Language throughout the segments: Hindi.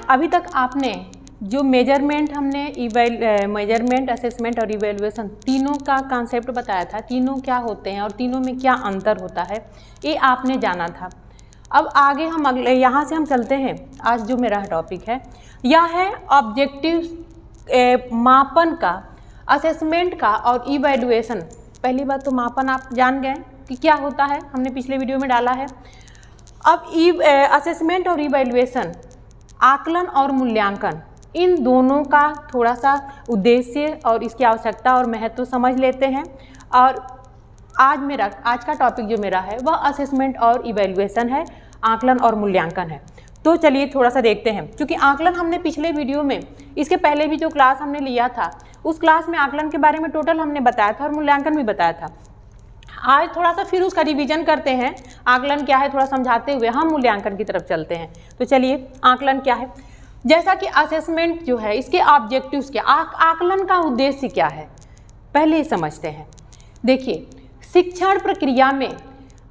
अभी तक आपने जो मेजरमेंट हमने मेजरमेंट, असेसमेंट और इवेल्युएशन तीनों का कॉन्सेप्ट बताया था, तीनों क्या होते हैं और तीनों में क्या अंतर होता है, ये आपने जाना था। अब आगे हम अगले यहाँ से हम चलते हैं। आज जो मेरा टॉपिक है यह है ऑब्जेक्टिव मापन का, असेसमेंट का और इवेल्युएशन। पहली बात तो मापन आप जान गए कि क्या होता है, हमने पिछले वीडियो में डाला है। अब असेसमेंट और इवेल्युएशन, आकलन और मूल्यांकन, इन दोनों का थोड़ा सा उद्देश्य और इसकी आवश्यकता और महत्व समझ लेते हैं। और आज का टॉपिक जो मेरा है वह असेसमेंट और इवेल्युएशन है, आकलन और मूल्यांकन है। तो चलिए थोड़ा सा देखते हैं। क्योंकि आकलन हमने पिछले वीडियो में, इसके पहले भी जो क्लास हमने लिया था उस क्लास में आकलन के बारे में टोटल हमने बताया था और मूल्यांकन भी बताया था। आज थोड़ा सा फिर उसका रिवीजन करते हैं, आकलन क्या है थोड़ा समझाते हुए हम मूल्यांकन की तरफ चलते हैं। तो चलिए, आकलन क्या है। जैसा कि असेसमेंट जो है इसके ऑब्जेक्टिव्स क्या, आकलन का उद्देश्य क्या है, पहले समझते हैं। देखिए, शिक्षण प्रक्रिया में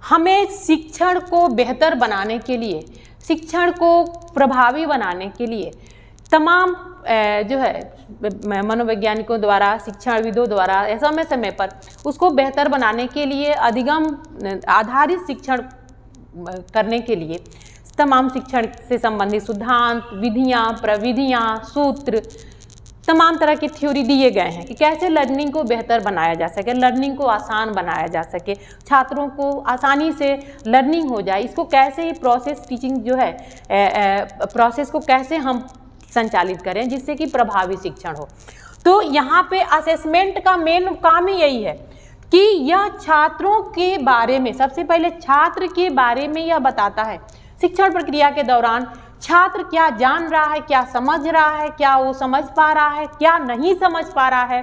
हमें शिक्षण को बेहतर बनाने के लिए, शिक्षण को प्रभावी बनाने के लिए तमाम जो है मनोवैज्ञानिकों द्वारा, शिक्षाविदों द्वारा समय समय पर उसको बेहतर बनाने के लिए, अधिगम आधारित शिक्षण करने के लिए तमाम शिक्षण से संबंधित सिद्धांत, विधियाँ, प्रविधियाँ, सूत्र, तमाम तरह की थ्योरी दिए गए हैं कि कैसे लर्निंग को बेहतर बनाया जा सके, लर्निंग को आसान बनाया जा सके, छात्रों को आसानी से लर्निंग हो जाए। इसको कैसे प्रोसेस, टीचिंग जो है प्रोसेस को कैसे हम संचालित करें जिससे कि प्रभावी शिक्षण हो। तो यहाँ पे असेसमेंट का मेन काम ही यही है कि यह छात्रों के बारे में, सबसे पहले छात्र के बारे में यह बताता है शिक्षण प्रक्रिया के दौरान छात्र क्या जान रहा है, क्या समझ रहा है, क्या वो समझ पा रहा है, क्या नहीं समझ पा रहा है,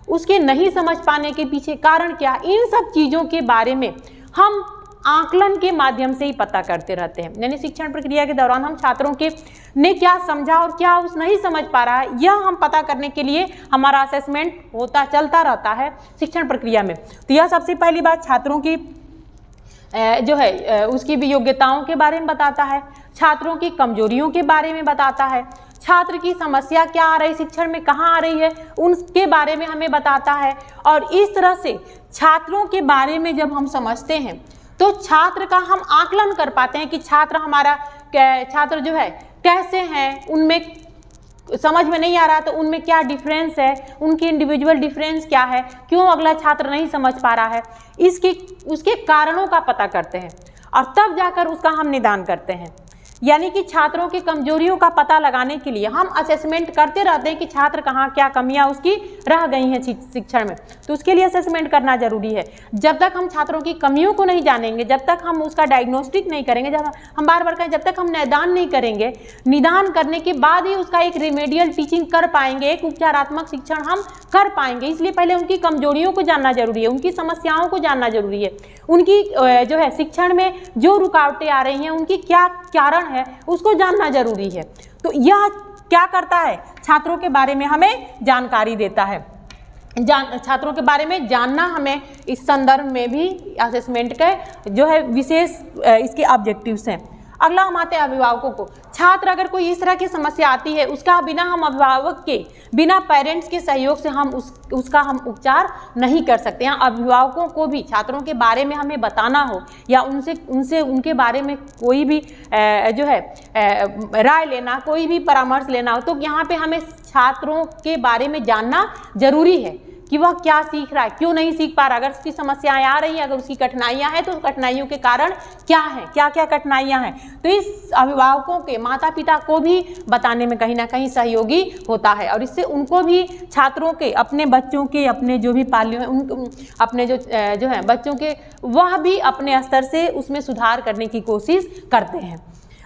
उसके नहीं समझ पाने के पीछे कारण क्या, इन सब चीज़ों के बारे में हम आकलन के माध्यम से ही पता करते रहते हैं। यानी शिक्षण प्रक्रिया के दौरान हम छात्रों के ने क्या समझा और क्या उस नहीं समझ पा रहा है, यह हम पता करने के लिए हमारा असेसमेंट चलता रहता है शिक्षण प्रक्रिया में। तो यह सबसे पहली बात छात्रों की जो है उसकी भी योग्यताओं के बारे में बताता है, छात्रों की कमजोरियों के बारे में बताता है, छात्र की समस्या क्या आ रही, शिक्षण में कहाँ आ रही है उनके बारे में हमें बताता है। और इस तरह से छात्रों के बारे में जब हम समझते हैं तो छात्र का हम आकलन कर पाते हैं कि छात्र जो है कैसे हैं, उनमें समझ में नहीं आ रहा तो उनमें क्या डिफरेंस है, उनकी इंडिविजुअल डिफरेंस क्या है, क्यों अगला छात्र नहीं समझ पा रहा है, उसके कारणों का पता करते हैं और तब जाकर उसका हम निदान करते हैं। यानी कि छात्रों की कमजोरियों का पता लगाने के लिए हम असेसमेंट करते रहते हैं कि छात्र कहाँ क्या कमियां उसकी रह गई हैं शिक्षण में, तो उसके लिए असेसमेंट करना जरूरी है। जब तक हम छात्रों की कमियों को नहीं जानेंगे, जब तक हम उसका डायग्नोस्टिक नहीं करेंगे, जब हम बार बार कहें, जब तक हम निदान नहीं करेंगे, निदान करने के बाद ही उसका एक रेमेडियल टीचिंग कर पाएंगे, एक उपचारात्मक शिक्षण हम कर पाएंगे। इसलिए पहले उनकी कमजोरियों को जानना जरूरी है, उनकी समस्याओं को जानना जरूरी है, उनकी जो है शिक्षण में जो रुकावटें आ रही हैं उनकी क्या कारण है उसको जानना जरूरी है। तो यह क्या करता है, छात्रों के बारे में हमें जानकारी देता है। छात्रों के बारे में जानना हमें इस संदर्भ में भी असेसमेंट के जो है विशेष इसके ऑब्जेक्टिव्स हैं। अगला हम आते हैं अभिभावकों को। छात्र अगर कोई इस तरह की समस्या आती है, उसका बिना हम अभिभावक के, बिना पेरेंट्स के सहयोग से हम उसका हम उपचार नहीं कर सकते हैं। अभिभावकों को भी छात्रों के बारे में हमें बताना हो या उनसे उनके बारे में कोई भी जो है राय लेना, कोई भी परामर्श लेना हो, तो यहाँ पे हमें छात्रों के बारे में जानना जरूरी है कि वह क्या सीख रहा है, क्यों नहीं सीख पा रहा, अगर उसकी समस्याएं आ रही हैं, अगर उसकी कठिनाइयां हैं तो कठिनाइयों के कारण क्या हैं, क्या क्या कठिनाइयां हैं। तो इस अभिभावकों के, माता पिता को भी बताने में कहीं ना कहीं सहयोगी होता है और इससे उनको भी छात्रों के, अपने बच्चों के, अपने जो भी पाल्यों हैं, अपने जो है बच्चों के, वह भी अपने स्तर से उसमें सुधार करने की कोशिश करते हैं।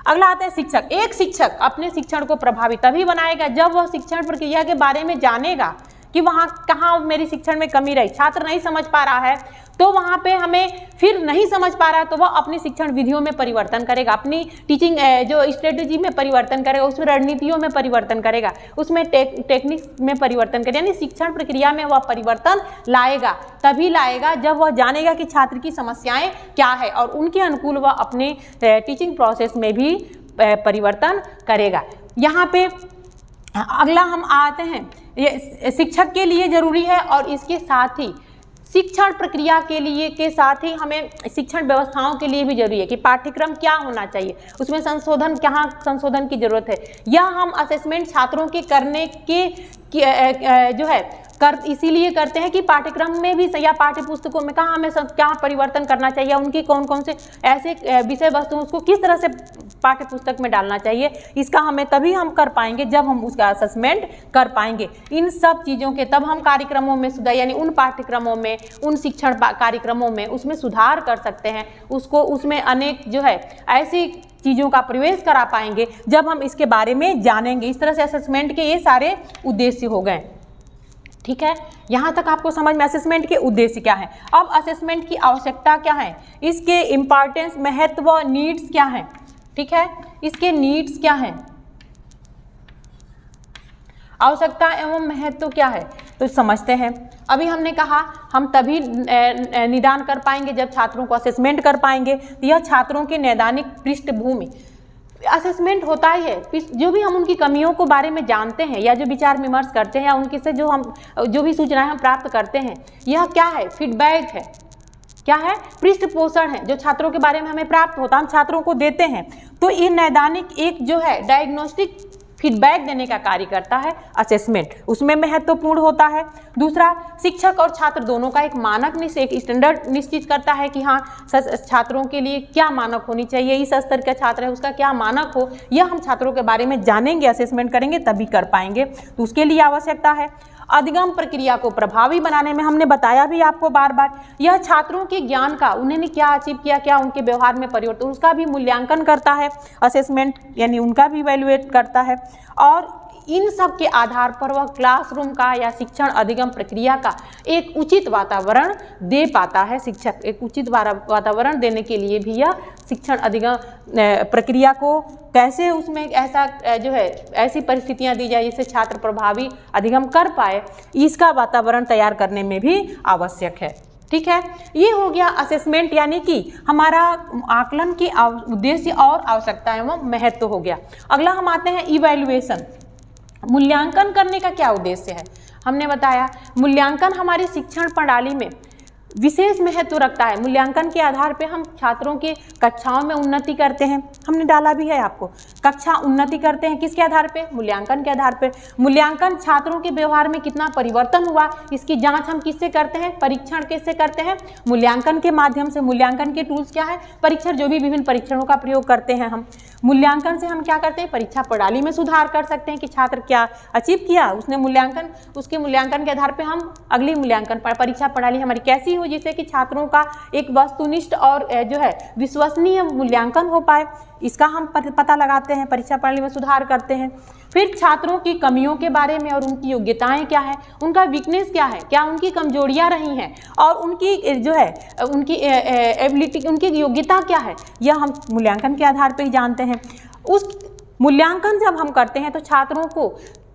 अगला आता है शिक्षक। एक शिक्षक अपने शिक्षण को प्रभावी तभी बनाएगा जब वह शिक्षण प्रक्रिया के बारे में जानेगा कि वहाँ कहाँ मेरी शिक्षण में कमी रही, छात्र नहीं समझ पा रहा है तो वहाँ पे हमें फिर नहीं समझ पा रहा है तो वह अपनी शिक्षण विधियों में परिवर्तन करेगा, अपनी टीचिंग जो स्ट्रेटेजी में परिवर्तन करेगा, उसमें रणनीतियों में परिवर्तन करेगा, उसमें टेक्निक्स में परिवर्तन करेगा, यानी शिक्षण प्रक्रिया में वह परिवर्तन लाएगा। तभी लाएगा जब वह जानेगा कि छात्र की समस्याएं क्या है और उनके अनुकूल वह अपने टीचिंग प्रोसेस में भी परिवर्तन करेगा। यहाँ पे अगला हम आते हैं, ये शिक्षक के लिए ज़रूरी है और इसके साथ ही शिक्षण प्रक्रिया के लिए के साथ ही हमें शिक्षण व्यवस्थाओं के लिए भी जरूरी है कि पाठ्यक्रम क्या होना चाहिए, उसमें संशोधन, कहाँ संशोधन की जरूरत है। या हम असेसमेंट छात्रों के करने के जो है इसीलिए करते हैं कि पाठ्यक्रम में भी या पाठ्य पुस्तकों में कहाँ हमें क्या परिवर्तन करना चाहिए, उनकी कौन कौन से ऐसे विषय वस्तु उसको किस तरह से पाठ्य पुस्तक में डालना चाहिए, इसका हमें तभी हम कर पाएंगे जब हम उसका असेसमेंट कर पाएंगे। इन सब चीज़ों के तब हम कार्यक्रमों में सुधार, यानी उन पाठ्यक्रमों में, उन शिक्षण कार्यक्रमों में उसमें सुधार कर सकते हैं, उसको उसमें अनेक जो है ऐसी चीज़ों का प्रवेश करा पाएंगे जब हम इसके बारे में जानेंगे। इस तरह से असेसमेंट के ये सारे उद्देश्य हो गए। ठीक है, यहाँ तक आपको समझ में असेसमेंट के उद्देश्य क्या है। अब असेसमेंट की आवश्यकता क्या है, इसके इम्पॉर्टेंस, महत्व, नीड्स क्या है। ठीक है, इसके नीड्स क्या है, आवश्यकता एवं महत्व क्या है, तो समझते हैं। अभी हमने कहा हम तभी निदान कर पाएंगे जब छात्रों को असेसमेंट कर पाएंगे। यह छात्रों के नैदानिक पृष्ठभूमि, असेसमेंट होता ही है जो भी हम उनकी कमियों को बारे में जानते हैं या जो विचार विमर्श करते हैं या उनके से जो भी सूचनाएं हम प्राप्त करते हैं, यह क्या है, फीडबैक है। क्या है, पृष्ठपोषण है जो छात्रों के बारे में हमें प्राप्त होता है, हम छात्रों को देते हैं। तो ये नैदानिक एक जो है डायग्नोस्टिक फीडबैक देने का कार्य करता है असेसमेंट, उसमें महत्वपूर्ण होता है। दूसरा, शिक्षक और छात्र दोनों का एक मानक एक स्टैंडर्ड निश्चित करता है कि हाँ छात्रों के लिए क्या मानक होनी चाहिए, इस स्तर का छात्र है उसका क्या मानक हो, यह हम छात्रों के बारे में जानेंगे, असेसमेंट करेंगे तभी कर पाएंगे। तो उसके लिए आवश्यकता है। अधिगम प्रक्रिया को प्रभावी बनाने में हमने बताया भी आपको बार बार, यह छात्रों के ज्ञान का, उन्होंने क्या अचीव किया, क्या उनके व्यवहार में परिवर्तन, उसका भी मूल्यांकन करता है असेसमेंट, यानी उनका भी इवैल्यूएट करता है। और इन सब के आधार पर वह क्लासरूम का या शिक्षण अधिगम प्रक्रिया का एक उचित वातावरण दे पाता है। शिक्षक एक उचित वातावरण देने के लिए भी यह शिक्षण अधिगम प्रक्रिया को कैसे उसमें ऐसा जो है ऐसी परिस्थितियां दी जाए जिससे छात्र प्रभावी अधिगम कर पाए, इसका वातावरण तैयार करने में भी आवश्यक है। ठीक है, ये हो गया असेसमेंट, यानी कि हमारा आकलन की उद्देश्य और आवश्यकता एवं महत्व हो गया। अगला हम आते हैं इवैल्यूएशन, मूल्यांकन करने का क्या उद्देश्य है। हमने बताया मूल्यांकन हमारी शिक्षण प्रणाली में विशेष महत्व रखता है। मूल्यांकन के आधार पे हम छात्रों की कक्षाओं में उन्नति करते हैं, हमने डाला भी है आपको, कक्षा उन्नति करते हैं किसके आधार पे, मूल्यांकन के आधार पे। मूल्यांकन छात्रों के व्यवहार में कितना परिवर्तन हुआ, इसकी जांच हम किससे करते हैं, परीक्षण किससे करते हैं, मूल्यांकन के माध्यम से। मूल्यांकन के टूल्स क्या है, परीक्षण, जो भी विभिन्न परीक्षणों का प्रयोग करते हैं हम। मूल्यांकन से हम क्या करते हैं, परीक्षा प्रणाली में सुधार कर सकते हैं कि छात्र क्या अचीव किया, उसने मूल्यांकन, उसके मूल्यांकन के आधार पे हम अगली मूल्यांकन परीक्षा प्रणाली हमारी कैसी हो जिससे कि छात्रों का एक वस्तुनिष्ठ और जो है विश्वसनीय मूल्यांकन हो पाए, इसका हम पता लगाते हैं, परीक्षा प्रणाली में सुधार करते हैं। फिर छात्रों की कमियों के बारे में और उनकी योग्यताएं क्या है, उनका वीकनेस क्या है, क्या उनकी कमजोरियां रही हैं और उनकी जो है उनकी एबिलिटी, उनकी योग्यता क्या है, यह हम मूल्यांकन के आधार पर ही जानते हैं। उस मूल्यांकन जब हम करते हैं तो छात्रों को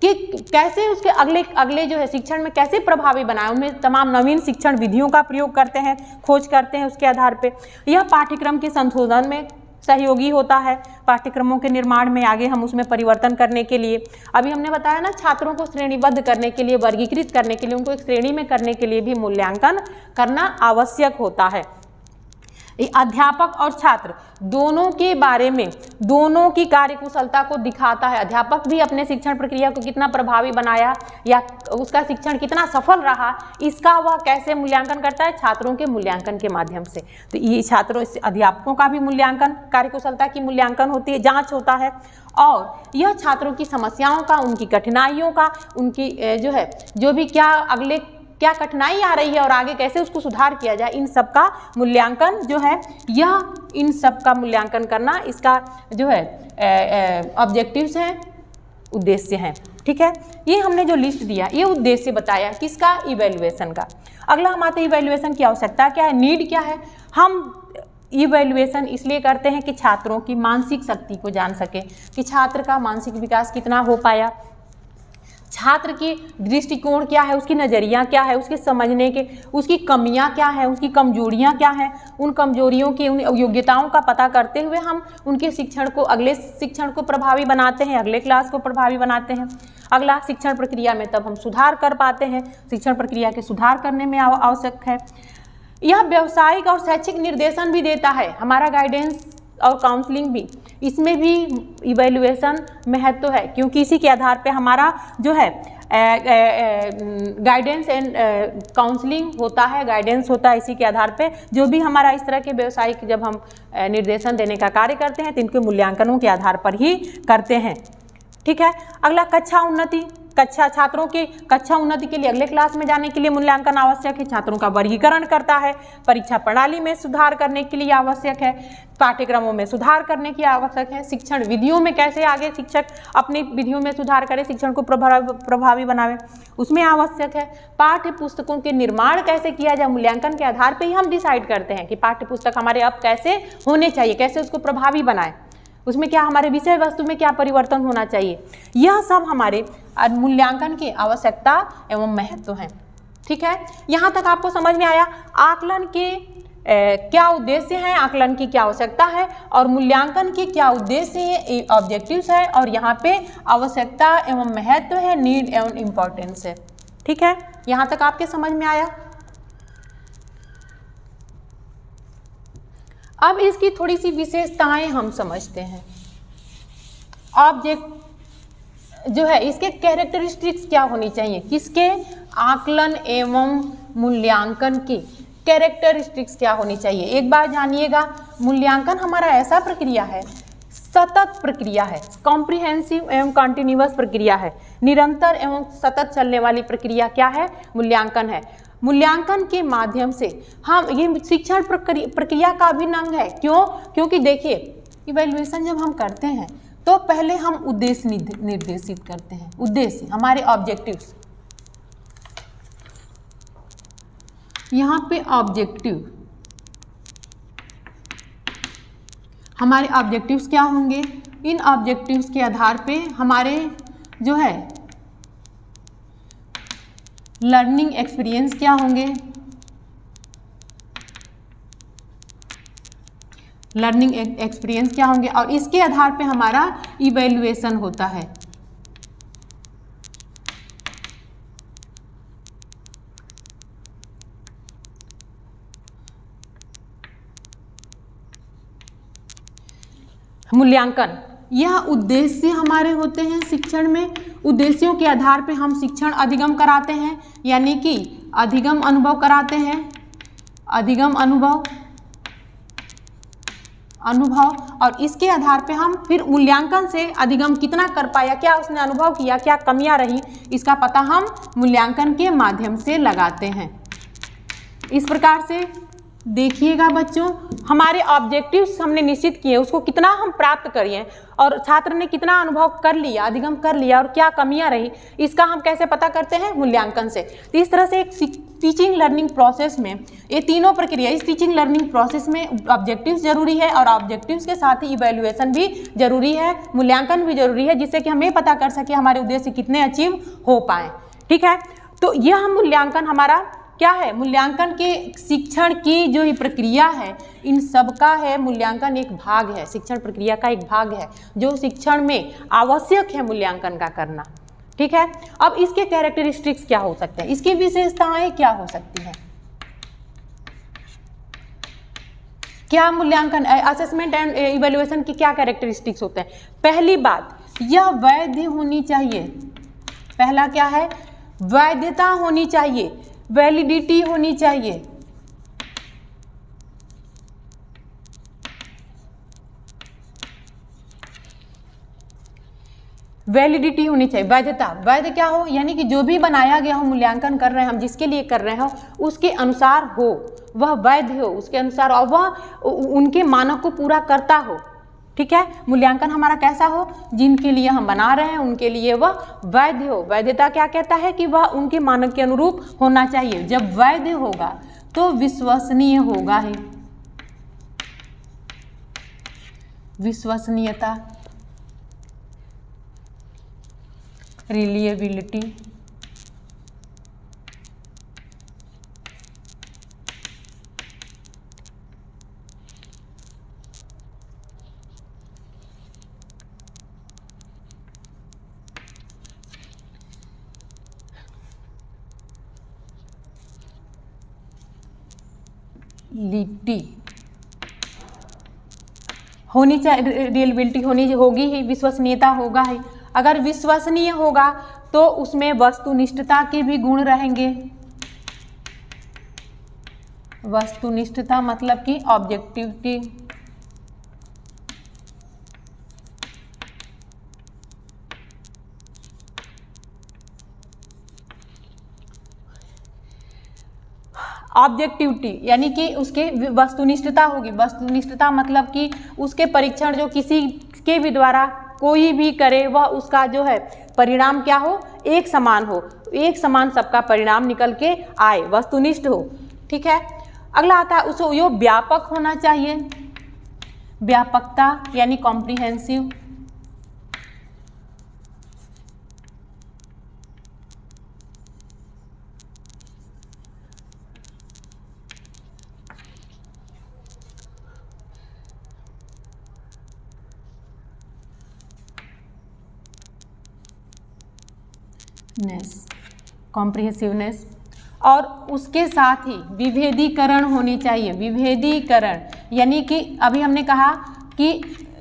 कि कैसे उसके अगले जो है शिक्षण में कैसे प्रभावी बनाए, उनमें तमाम नवीन शिक्षण विधियों का प्रयोग करते हैं, खोज करते हैं, उसके आधार पे यह पाठ्यक्रम के संशोधन में सहयोगी होता है, पाठ्यक्रमों के निर्माण में आगे हम उसमें परिवर्तन करने के लिए। अभी हमने बताया ना, छात्रों को श्रेणीबद्ध करने के लिए, वर्गीकृत करने के लिए, उनको एक श्रेणी में करने के लिए भी मूल्यांकन करना आवश्यक होता है। अध्यापक और छात्र दोनों के बारे में, दोनों की कार्यकुशलता को दिखाता है। अध्यापक भी अपने शिक्षण प्रक्रिया को कितना प्रभावी बनाया या उसका शिक्षण कितना सफल रहा, इसका वह कैसे मूल्यांकन करता है, छात्रों के मूल्यांकन के माध्यम से। तो ये छात्रों, अध्यापकों का भी मूल्यांकन, कार्यकुशलता की मूल्यांकन होती है, जांच होता है। और यह छात्रों की समस्याओं का, उनकी कठिनाइयों का, उनकी जो है जो भी क्या कठिनाई आ रही है और आगे कैसे उसको सुधार किया जाए, इन सब का मूल्यांकन जो है, यह इन सब का मूल्यांकन करना इसका जो है ऑब्जेक्टिव्स हैं, उद्देश्य हैं। ठीक है, ये हमने जो लिस्ट दिया, ये उद्देश्य बताया किसका, इवैल्यूएशन का। अगला हम आते हैं इवैल्यूएशन की आवश्यकता क्या है, नीड क्या है। हम इवैल्यूएशन इसलिए करते हैं कि छात्रों की मानसिक शक्ति को जान सके कि छात्र का मानसिक विकास कितना हो पाया, छात्र की दृष्टिकोण क्या है, उसकी नज़रिया क्या है, उसके समझने के, उसकी कमियां क्या है, उसकी कमजोरियां क्या हैं, उन कमजोरियों की, उन योग्यताओं का पता करते हुए हम उनके शिक्षण को, अगले शिक्षण को प्रभावी बनाते हैं, अगले क्लास को प्रभावी बनाते हैं। अगला शिक्षण प्रक्रिया में तब हम सुधार कर पाते हैं। शिक्षण प्रक्रिया के सुधार करने में आवश्यक है। यह व्यावसायिक और शैक्षिक निर्देशन भी देता है, हमारा गाइडेंस और काउंसलिंग भी, इसमें भी इवैल्यूएशन महत्व है, क्योंकि इसी के आधार पे हमारा जो है गाइडेंस एंड काउंसलिंग होता है, गाइडेंस होता है। इसी के आधार पे जो भी हमारा इस तरह के व्यवसायिक जब हम निर्देशन देने का कार्य करते हैं तो इनके मूल्यांकनों के आधार पर ही करते हैं। ठीक है। अगला कक्षा उन्नति, छात्रों के कक्षा उन्नति के लिए, अगले क्लास में जाने के लिए मूल्यांकन आवश्यक है। छात्रों का वर्गीकरण करता है, परीक्षा प्रणाली में सुधार करने के लिए आवश्यक है, पाठ्यक्रमों में सुधार करने की आवश्यक है, शिक्षण विधियों में कैसे आगे शिक्षक अपनी विधियों में सुधार करे, शिक्षण को प्रभावी बनावे, उसमें आवश्यक है। पाठ्य पुस्तकों के निर्माण कैसे किया जाए, मूल्यांकन के आधार पर ही हम डिसाइड करते हैं कि पाठ्य पुस्तक हमारे अब कैसे होने चाहिए, कैसे उसको प्रभावी बनाए, उसमें क्या हमारे विषय वस्तु में क्या परिवर्तन होना चाहिए। यह सब हमारे मूल्यांकन की आवश्यकता एवं महत्व है। ठीक है, यहाँ तक आपको समझ में आया आकलन के क्या उद्देश्य हैं, आकलन की क्या आवश्यकता है और मूल्यांकन के क्या उद्देश्य है, ऑब्जेक्टिव्स है, और यहाँ पे आवश्यकता एवं महत्व है, नीड एवं इम्पोर्टेंस है। ठीक है, यहाँ तक आपके समझ में आया। अब इसकी थोड़ी सी विशेषताएं हम समझते हैं। ऑब्जेक्ट जो है, इसके कैरेक्टरिस्टिक्स क्या होनी चाहिए, किसके, आकलन एवं मूल्यांकन की कैरेक्टरिस्टिक्स क्या होनी चाहिए। एक बार जानिएगा, मूल्यांकन हमारा ऐसा प्रक्रिया है, सतत प्रक्रिया है, कॉम्प्रिहेंसिव एवं कॉन्टिन्यूअस प्रक्रिया है, निरंतर एवं सतत चलने वाली प्रक्रिया क्या है, मूल्यांकन है। मूल्यांकन के माध्यम से हम, ये शिक्षण प्रक्रिया का अभिन्न अंग है। क्यों? क्योंकि देखिए, इवैल्यूएशन जब हम करते हैं तो पहले हम उद्देश्य निर्देशित करते हैं, उद्देश्य हमारे ऑब्जेक्टिव्स, यहाँ पे ऑब्जेक्टिव, हमारे ऑब्जेक्टिव्स क्या होंगे, इन ऑब्जेक्टिव्स के आधार पे हमारे जो है लर्निंग एक्सपीरियंस क्या होंगे, लर्निंग एक्सपीरियंस क्या होंगे, और इसके आधार पे हमारा इवैल्यूएशन होता है। मूल्यांकन, यह उद्देश्य हमारे होते हैं शिक्षण में। उद्देश्यों के आधार पे हम शिक्षण अधिगम कराते हैं, यानी कि अधिगम अनुभव कराते हैं, अधिगम अनुभव, और इसके आधार पे हम फिर मूल्यांकन से अधिगम कितना कर पाया, क्या उसने अनुभव किया, क्या कमियां रही, इसका पता हम मूल्यांकन के माध्यम से लगाते हैं। इस प्रकार से देखिएगा बच्चों, हमारे ऑब्जेक्टिव्स हमने निश्चित किए, उसको कितना हम प्राप्त करिए और छात्र ने कितना अनुभव कर लिया, अधिगम कर लिया, और क्या कमियां रही, इसका हम कैसे पता करते हैं, मूल्यांकन से। तो इस तरह से एक टीचिंग लर्निंग प्रोसेस में ये तीनों प्रक्रिया, इस टीचिंग लर्निंग प्रोसेस में ऑब्जेक्टिव्स जरूरी है और ऑब्जेक्टिव्स के साथ ही इवैल्यूएशन भी जरूरी है, मूल्यांकन भी जरूरी है, जिससे कि हम ये पता कर सके हमारे उद्देश्य कितने अचीव हो पाए। ठीक है, तो यह मूल्यांकन हमारा क्या है, मूल्यांकन के शिक्षण की जो ही प्रक्रिया है, इन सब का है, मूल्यांकन एक भाग है, शिक्षण प्रक्रिया का एक भाग है जो शिक्षण में आवश्यक है मूल्यांकन का करना। ठीक है, अब इसके कैरेक्टरिस्टिक्स क्या हो सकते हैं, इसकी विशेषताएं क्या हो सकती हैं, क्या मूल्यांकन, असेसमेंट एंड इवैल्यूएशन की क्या कैरेक्टरिस्टिक्स होते हैं। पहली बात, यह वैध होनी चाहिए, पहला क्या है, वैधता होनी चाहिए, वैलिडिटी होनी चाहिए। वैलिडिटी होनी चाहिए, वैधता, वैध क्या हो, यानी कि जो भी बनाया गया हो, मूल्यांकन कर रहे हैं हम, जिसके लिए कर रहे हो, उसके अनुसार हो, वह वैध हो, उसके अनुसार, और वह उनके मानक को पूरा करता हो। ठीक है, मूल्यांकन हमारा कैसा हो, जिनके लिए हम बना रहे हैं उनके लिए वह वैध हो। वैधता क्या कहता है कि वह उनके मानक के अनुरूप होना चाहिए। जब वैध होगा तो विश्वसनीय होगा ही, विश्वसनीयता, रिलायबिलिटी, लिटी होनी चाहिए, रिलायबिलिटी होगी ही, विश्वसनीयता होगा ही। अगर विश्वसनीय होगा तो उसमें वस्तुनिष्ठता के भी गुण रहेंगे। वस्तुनिष्ठता मतलब कि ऑब्जेक्टिविटी, ऑब्जेक्टिविटी यानी कि उसके वस्तुनिष्ठता होगी। वस्तुनिष्ठता मतलब कि उसके परीक्षण जो किसी के भी द्वारा कोई भी करे वह उसका जो है परिणाम क्या हो, एक समान हो, एक समान सबका परिणाम निकल के आए, वस्तुनिष्ठ हो। ठीक है, अगला आता है उसको यो व्यापक होना चाहिए। व्यापकता यानी कॉम्प्रिहेंसिव, कॉम्प्रिहेंसिवनेस, और उसके साथ ही विभेदीकरण होनी चाहिए। विभेदीकरण यानी कि अभी हमने कहा कि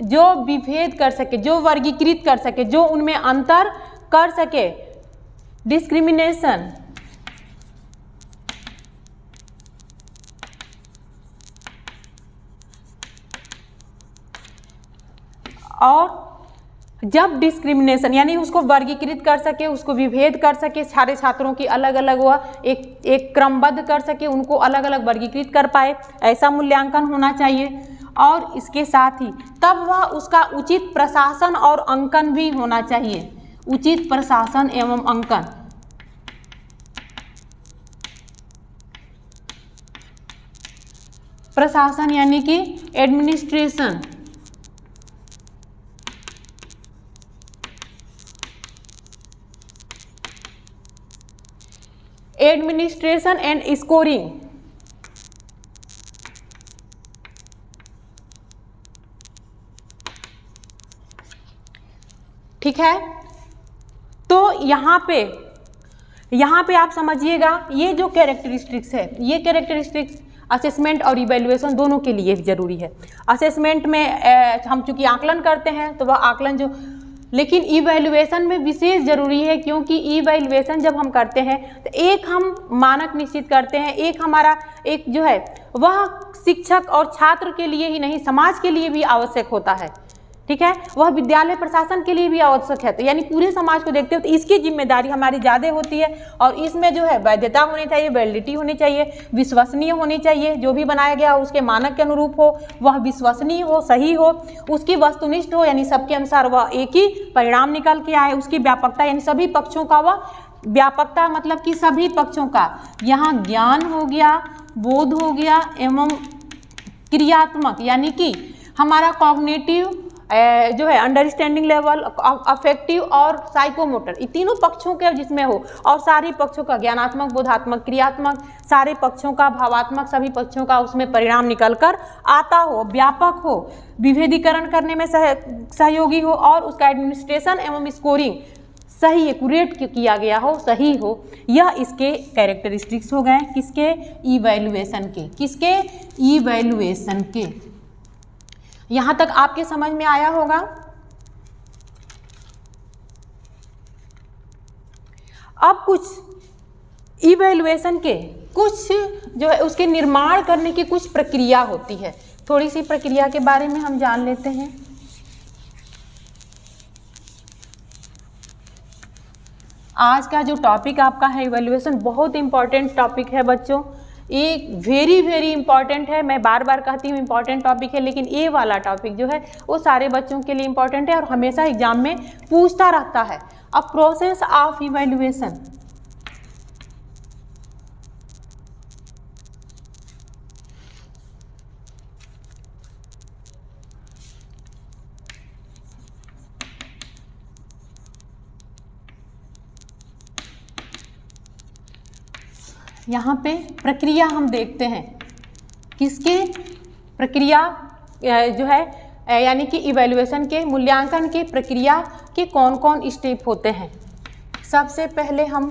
जो विभेद कर सके, जो वर्गीकृत कर सके, जो उनमें अंतर कर सके, डिस्क्रिमिनेशन, और जब डिस्क्रिमिनेशन यानी उसको वर्गीकृत कर सके, उसको विभेद कर सके, सारे छात्रों की अलग अलग वह एक क्रमबद्ध कर सके, उनको अलग अलग वर्गीकृत कर पाए, ऐसा मूल्यांकन होना चाहिए। और इसके साथ ही तब वह उसका उचित प्रशासन और अंकन भी होना चाहिए। उचित प्रशासन एवं अंकन, प्रशासन यानी कि एडमिनिस्ट्रेशन, एडमिनिस्ट्रेशन एंड स्कोरिंग, ठीक है। तो यहाँ पे आप समझिएगा ये जो कैरेक्टरिस्टिक्स है, ये कैरेक्टरिस्टिक्स असेसमेंट और इवैल्यूएशन दोनों के लिए जरूरी है। असेसमेंट में हम चूंकि आकलन करते हैं तो वह आकलन जो, लेकिन इवैल्यूएशन में विशेष जरूरी है, क्योंकि इवैल्यूएशन जब हम करते हैं तो एक हम मानक निश्चित करते हैं, एक हमारा एक जो है वह शिक्षक और छात्र के लिए ही नहीं समाज के लिए भी आवश्यक होता है। ठीक है, वह विद्यालय प्रशासन के लिए भी आवश्यक है, तो यानी पूरे समाज को देखते हो तो इसकी जिम्मेदारी हमारी ज़्यादा होती है। और इसमें जो है वैधता होनी चाहिए, वैलिडिटी होनी चाहिए, विश्वसनीय होनी चाहिए, जो भी बनाया गया उसके मानक के अनुरूप हो, वह विश्वसनीय हो, सही हो, उसकी वस्तुनिष्ठ हो, यानी सबके अनुसार वह एक ही परिणाम निकल के आए। उसकी व्यापकता यानी सभी पक्षों का, वह व्यापकता मतलब कि सभी पक्षों का, यहाँ ज्ञान हो गया, बोध हो गया एवं क्रियात्मक यानी कि हमारा कॉग्निटिव जो है अंडरस्टैंडिंग लेवल, अफेक्टिव और साइकोमोटर, ये तीनों पक्षों के जिसमें हो, और सारे पक्षों का ज्ञानात्मक, बोधात्मक, क्रियात्मक, सारे पक्षों का, भावात्मक, सभी पक्षों का उसमें परिणाम निकल कर आता हो, व्यापक हो, विभेदीकरण करने में सहयोगी हो, और उसका एडमिनिस्ट्रेशन एवं स्कोरिंग सही एक्यूरेट किया गया हो, सही हो। यह इसके कैरेक्टरिस्टिक्स हो गए किसके, इवैल्यूएशन के। किसके, इवैल्यूएशन के। यहाँ तक आपके समझ में आया होगा। अब कुछ इवैल्यूएशन के कुछ जो है उसके निर्माण करने की कुछ प्रक्रिया होती है, थोड़ी सी प्रक्रिया के बारे में हम जान लेते हैं। आज का जो टॉपिक आपका है इवैल्यूएशन, बहुत इंपॉर्टेंट टॉपिक है बच्चों, एक वेरी वेरी इंपॉर्टेंट है। मैं बार बार कहती हूँ इंपॉर्टेंट टॉपिक है, लेकिन ये वाला टॉपिक जो है वो सारे बच्चों के लिए इंपॉर्टेंट है और हमेशा एग्जाम में पूछता रहता है। अब प्रोसेस ऑफ इवैल्यूएशन, यहाँ पे प्रक्रिया हम देखते हैं, किसके प्रक्रिया जो है यानी कि इवैल्यूएशन के मूल्यांकन के प्रक्रिया के कौन कौन स्टेप होते हैं। सबसे पहले हम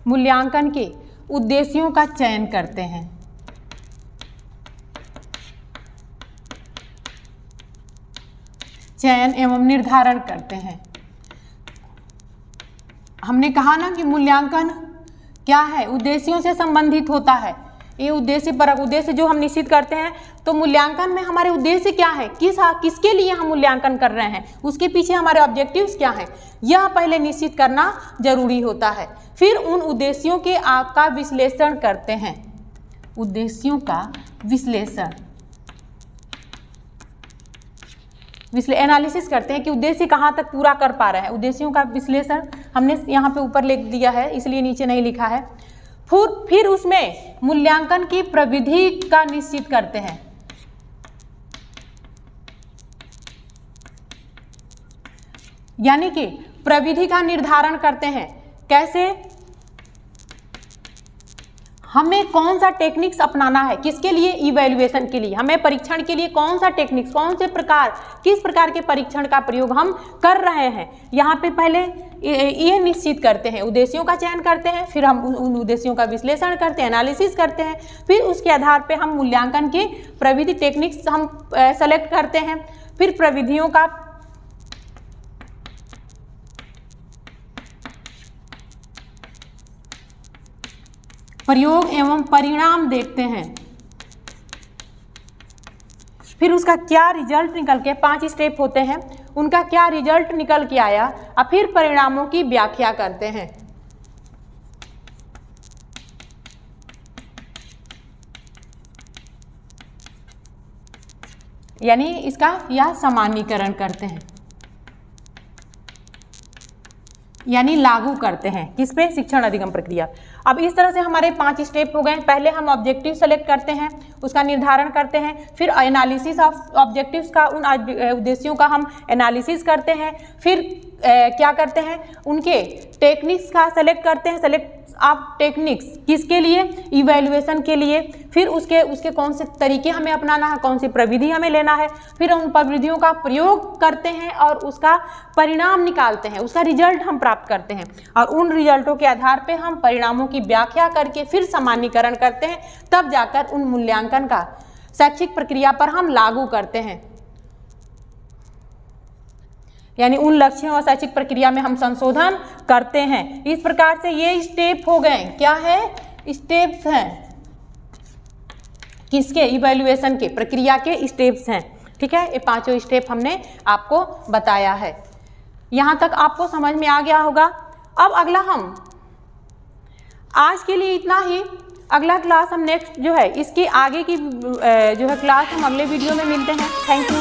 मूल्यांकन के उद्देश्यों का चयन करते हैं। चयन एवं निर्धारण करते हैं। हमने कहा ना कि मूल्यांकन क्या है, उद्देश्यों से संबंधित होता है। ये उद्देश्य परक उद्देश्य जो हम निश्चित करते हैं, तो मूल्यांकन में हमारे उद्देश्य क्या है, किसके लिए हम मूल्यांकन कर रहे हैं, उसके पीछे हमारे ऑब्जेक्टिव्स क्या हैं, यह पहले निश्चित करना जरूरी होता है। फिर उन उद्देश्यों के आपका विश्लेषण करते हैं। उद्देश्यों का विश्लेषण एनालिसिस करते हैं कि उद्देश्य कहाँ तक पूरा कर पा रहे हैं। उद्देश्यों का विश्लेषण हमने यहाँ पे ऊपर लिख दिया है, इसलिए नीचे नहीं लिखा है। फिर उसमें मूल्यांकन की प्रविधि का निश्चित करते हैं। यानी कि प्रविधि का निर्धारण करते हैं। कैसे, हमें कौन सा टेक्निक्स अपनाना है, किसके लिए, इवैल्यूएशन के लिए, हमें परीक्षण के लिए कौन सा टेक्निक्स, कौन से प्रकार, किस प्रकार के परीक्षण का प्रयोग हम कर रहे हैं, यहाँ पे पहले ये निश्चित करते हैं। उद्देश्यों का चयन करते हैं, फिर हम उन उद्देश्यों का विश्लेषण करते हैं, एनालिसिस करते हैं, फिर उसके आधार पे हम मूल्यांकन के प्रविधि टेक्निक्स हम सेलेक्ट करते हैं। फिर प्रविधियों का प्रयोग एवं परिणाम देखते हैं। फिर उसका क्या रिजल्ट निकल के, 5 स्टेप होते हैं, उनका क्या रिजल्ट निकल के आया, और फिर परिणामों की व्याख्या करते हैं। यानी इसका यह सामान्यीकरण करते हैं, यानी लागू करते हैं। किस पे, शिक्षण अधिगम प्रक्रिया। अब इस तरह से हमारे 5 स्टेप हो गए। पहले हम ऑब्जेक्टिव सेलेक्ट करते हैं, उसका निर्धारण करते हैं, फिर एनालिसिस ऑफ ऑब्जेक्टिव्स का, उन उद्देश्यों का हम एनालिसिस करते हैं, फिर क्या करते हैं, उनके टेक्निक्स का सेलेक्ट करते हैं, सेलेक्ट ऑफ टेक्निक्स किसके लिए, इवैल्यूएशन के लिए। फिर उसके कौन से तरीके हमें अपनाना है, कौन सी प्रविधि हमें लेना है, फिर उन प्रविधियों का प्रयोग करते हैं और उसका परिणाम निकालते हैं, उसका रिजल्ट हम प्राप्त करते हैं, और उन रिजल्टों के आधार पे हम परिणामों की व्याख्या करके फिर सामान्यीकरण करते हैं। तब जाकर उन मूल्यांकन का शैक्षिक प्रक्रिया पर हम लागू करते हैं। यानी उन लक्ष्यों और शैक्षिक प्रक्रिया में हम संशोधन करते हैं। इस प्रकार से ये स्टेप हो गए। क्या है, स्टेप्स हैं किसके, इवैल्यूएशन के, प्रक्रिया के स्टेप्स हैं। ठीक है, ये 5 स्टेप हमने आपको बताया है। यहाँ तक आपको समझ में आ गया होगा। अब अगला, हम आज के लिए इतना ही। अगला क्लास हम नेक्स्ट जो है, इसके आगे की जो है क्लास हम अगले वीडियो में मिलते हैं। Thank you.